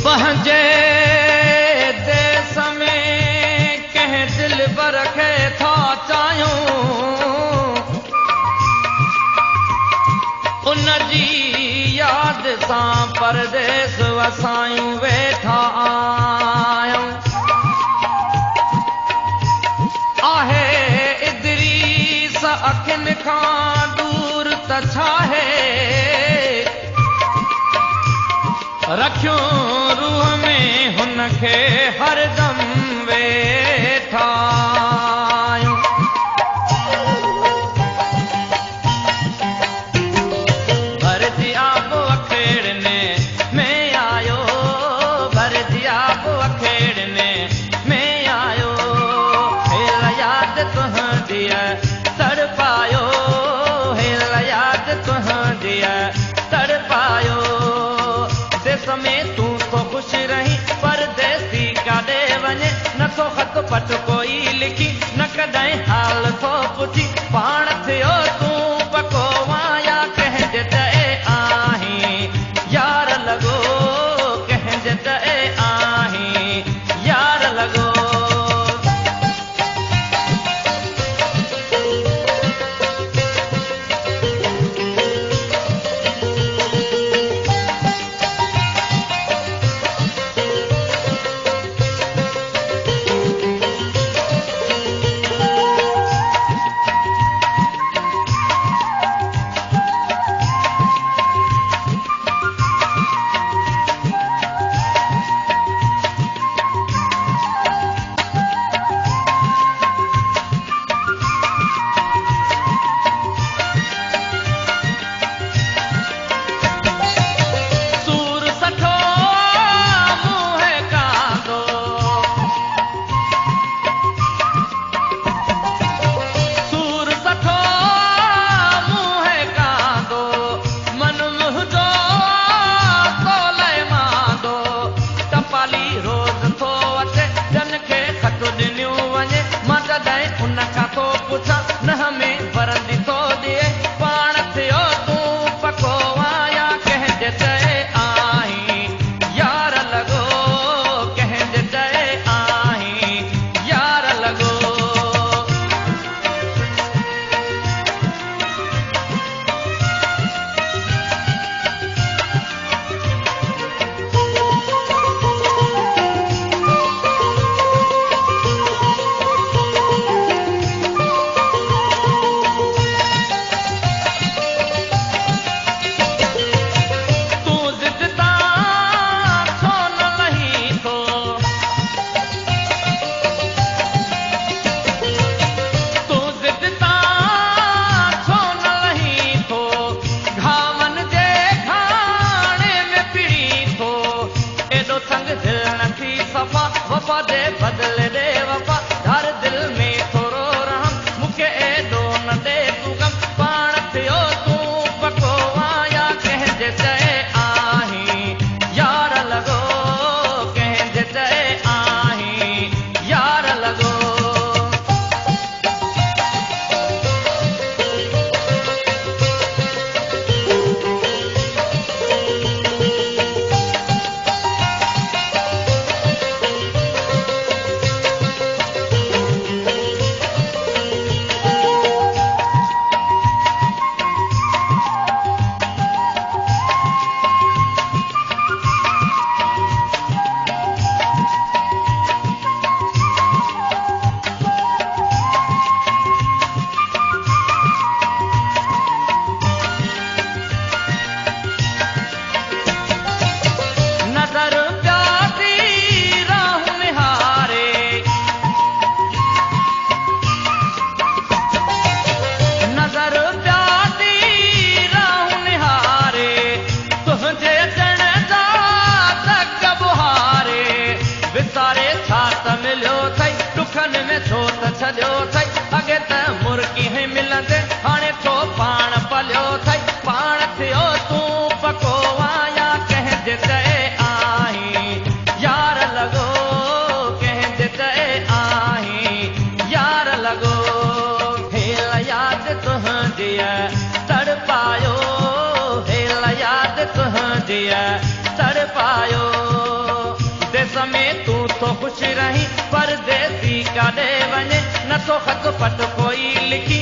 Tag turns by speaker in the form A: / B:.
A: पंहिंजे देश में कंहिं दिल बर खे था चाहियूं, उन जी याद सां परदेस वसायूं वेठा आहियूं। आहे इदरीस अखियुनि खां दूर त छाहे, रखियूं रूह में हुनखे हरदम वेठा आहियूं। भरजी आब अखेड़ने में आयो, भरजी आब अखेड़ने में आयो, हेल याद तुंहिंजी तड़पायो, हेल याद तुंहिंजी तड़पायो। देश में तूं तो खुश रही, परदेसी काॾे वञे, नथो ख़त पट कोई लिखी, न कॾहिं हाल थो पुछी, पाण थियो तूं पको वाया कंहिंजे चए आहीं, यार लॻो कंहिंजे चए आहीं, यार लॻो। छॾियो अथई अॻे त मुर्गी मिलंदे हाणे थो पाण पलियो अथई पाण थियो तूं पको आया कंहिंजे चए आहीं यार लॻो कंहिंजे चए आहीं यार लॻो हेल यादि तुंहिंजी तड़पायो हेल यादि तुंहिंजी तड़पायो परदेसी काॾे वञे नथो ख़त पट कोई लिखी